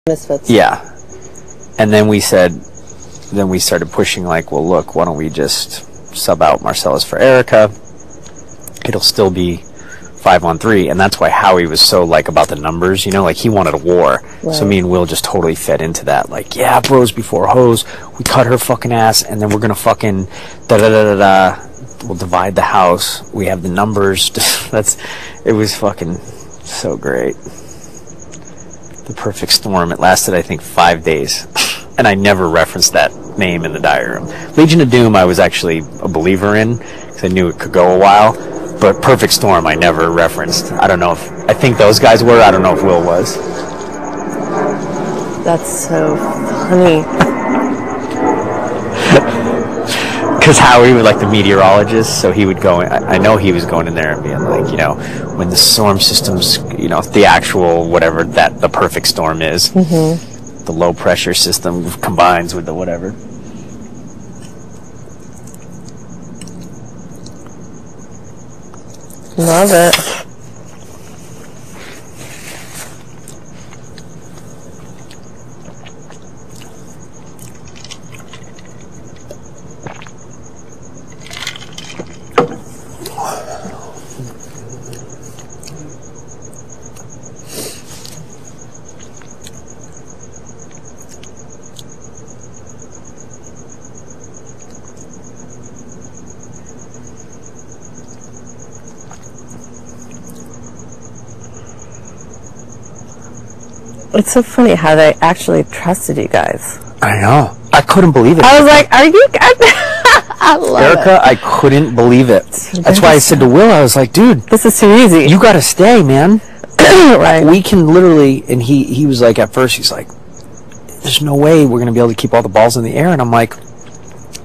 Misfits. Yeah. And then we started pushing, like, well, look, why don't we just sub out Marcellus for Erika? It'll still be 5-on-3. And that's why Howie was so, like, about the numbers, you know, like, he wanted a war. Right. So me and Will just totally fed into that. Like, yeah, bros before hoes. We cut her fucking ass, and then we're gonna fucking da-da-da-da-da. We'll divide the house. We have the numbers. It was fucking so great. The perfect storm. It lasted, I think, 5 days. And I never referenced that name in the diary. Legion of Doom I was actually a believer in, because I knew it could go a while. But Perfect Storm I never referenced. I don't know if... I think those guys were. I don't know if Will was. That's so funny. Because Howie was like the meteorologist, so he would go in, I know he was going in there and being like, you know, when the storm system's, you know, the actual whatever that the perfect storm is, the low pressure system combines with the whatever. Love it. It's so funny how they actually trusted you guys. I know. I couldn't believe it. I was like, are you guys? I love Erika, it. I couldn't believe it. That's why I said to Will, I was like, dude, this is too easy. You gotta stay, man. Right. We can literally, and he was like, at first, he's like, there's no way we're gonna be able to keep all the balls in the air. And I'm like,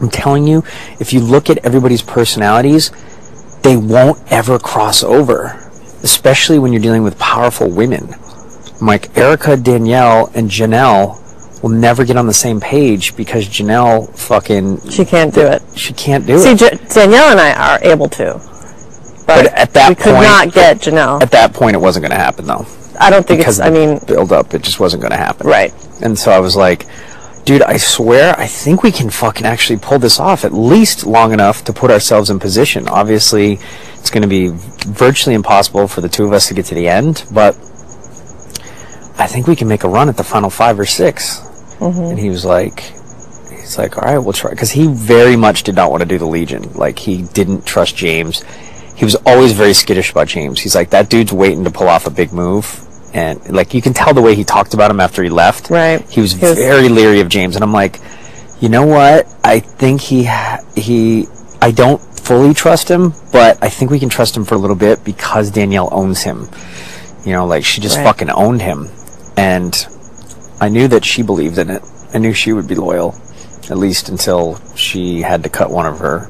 I'm telling you, if you look at everybody's personalities, they won't ever cross over, especially when you're dealing with powerful women. I'm like, Erika, Danielle, and Janelle will never get on the same page because Janelle fucking... She can't do it. She can't do it. See, Danielle and I are able to. But at that point... We could not get Janelle. At that point, it wasn't going to happen, though. I don't think it's... I mean... build up, it just wasn't going to happen. Right. And so I was like, dude, I swear, I think we can fucking actually pull this off at least long enough to put ourselves in position. Obviously, it's going to be virtually impossible for the two of us to get to the end, but I think we can make a run at the final 5 or 6. And he was like, he's like, all right, we'll try. Because he very much did not want to do the Legion. Like, he didn't trust James. He was always very skittish about James. He's like, that dude's waiting to pull off a big move. And, like, you can tell the way he talked about him after he left. Right. He was very leery of James. And I'm like, you know what? I think I don't fully trust him, but I think we can trust him for a little bit because Danielle owns him. You know, like, she just fucking owned him. And I knew that she believed in it. I knew she would be loyal, at least until she had to cut one of her.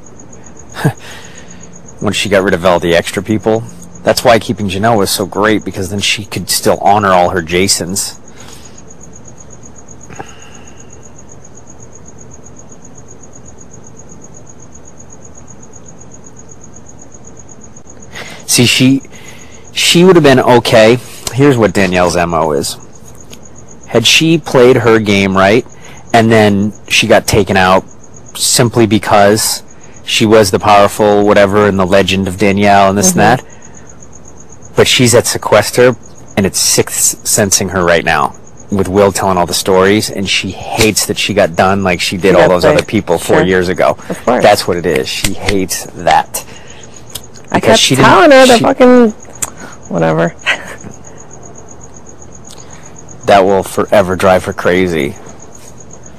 When she got rid of all the extra people. That's why keeping Janelle was so great, because then she could still honor all her Jasons. See, she would have been okay. Here's what Danielle's MO is. Had she played her game right, and then she got taken out simply because she was the powerful whatever in the legend of Danielle and this and that, but she's at sequester, and it's sixth sensing her right now, with Will telling all the stories, and she hates that she got done like she did all those other people 4 years ago. Of course. That's what it is. She hates that. I kept telling her the fucking... whatever. That will forever drive her crazy.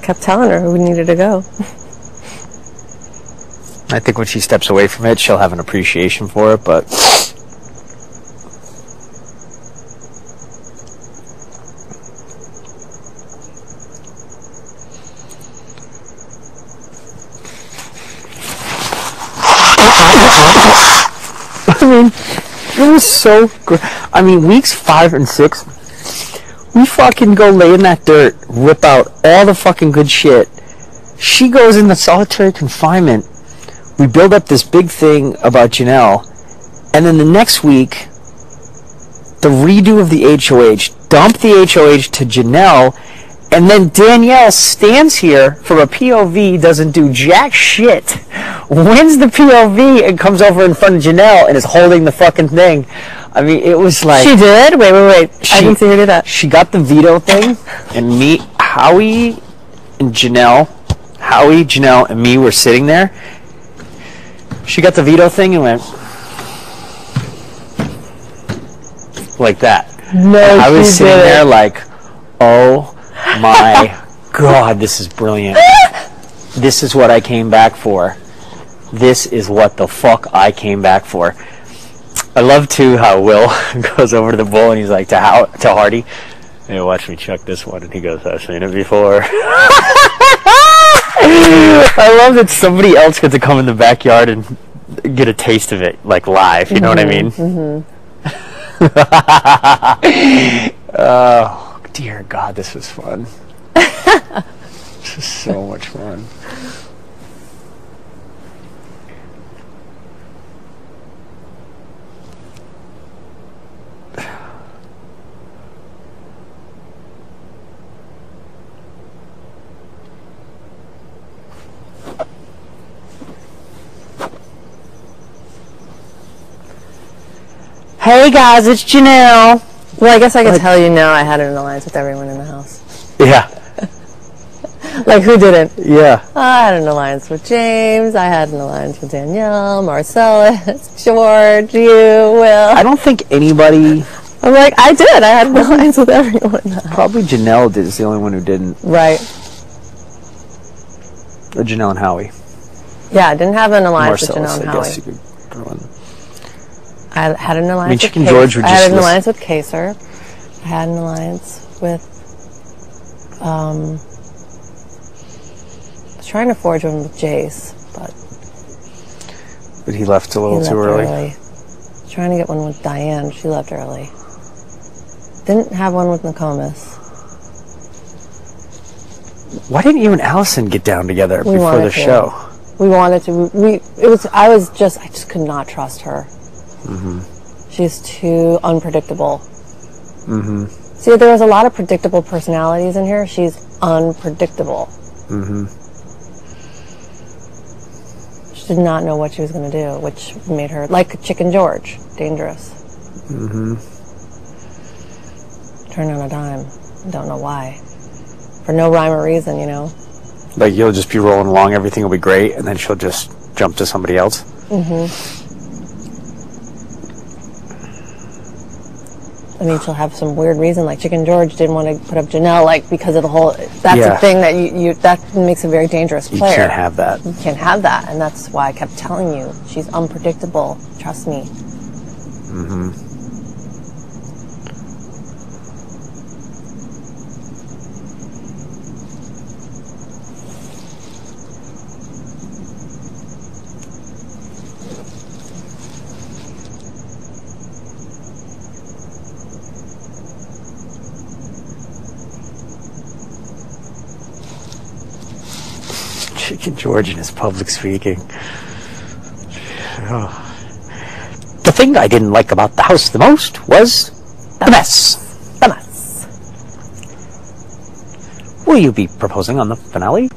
Kept telling her who needed to go. I think when she steps away from it, she'll have an appreciation for it, but... I mean, it was so good. I mean, weeks 5 and 6... we fucking go lay in that dirt, rip out all the fucking good shit. She goes into solitary confinement. We build up this big thing about Janelle. And then the next week, the redo of the HOH, dump the HOH to Janelle, and then Danielle stands here from a POV, doesn't do jack shit, wins the POV, and comes over in front of Janelle and is holding the fucking thing. I mean, it was like... She did? Wait. I didn't see her do that. She got the veto thing, and Howie, Janelle, and me were sitting there. She got the veto thing and went... like that. No, I was sitting there like, oh my God, this is brilliant. This is what I came back for. This is what the fuck I came back for. I love too how Will goes over to the bull and he's like to Hardy, hey, watch me chuck this one, and he goes, I've seen it before. I love that somebody else gets to come in the backyard and get a taste of it, like live, you know what I mean? Oh, dear God, this was fun. This is so much fun. Hey guys, it's Janelle. Well, I guess I could tell you now I had an alliance with everyone in the house. Yeah. Like, who didn't? Yeah. I had an alliance with James. I had an alliance with Danielle, Marcellus, George, you, Will. I don't think anybody... I'm like, I did. I had an alliance with everyone in the house. Probably Janelle is the only one who didn't. Right. Or Janelle and Howie. Yeah, I didn't have an alliance Marcellus, with Janelle and I Howie. guess you could throw in. I had an alliance with Chicken George would I had just an alliance with Kaser. I had an alliance with... I was trying to forge one with Jace, but he left a little too early. I was trying to get one with Diane. She left early. Didn't have one with Nokomis. Why didn't you and Allison get down together before the show? We wanted to. I just could not trust her. She's too unpredictable. See, there was a lot of predictable personalities in here. She's unpredictable. She did not know what she was going to do, which made her, like Chicken George, dangerous. Turn on a dime. Don't know why. For no rhyme or reason, you know. Like, you'll just be rolling along, everything will be great, and then she'll just jump to somebody else. I mean, she'll have some weird reason, like Chicken George didn't want to put up Janelle, like, because of the whole, that's the thing that that makes a very dangerous player. You can't have that. You can't have that, and that's why I kept telling you, she's unpredictable, trust me. Chicken George and his public speaking. Oh. The thing I didn't like about the house the most was the mess. The mess. Will you be proposing on the finale?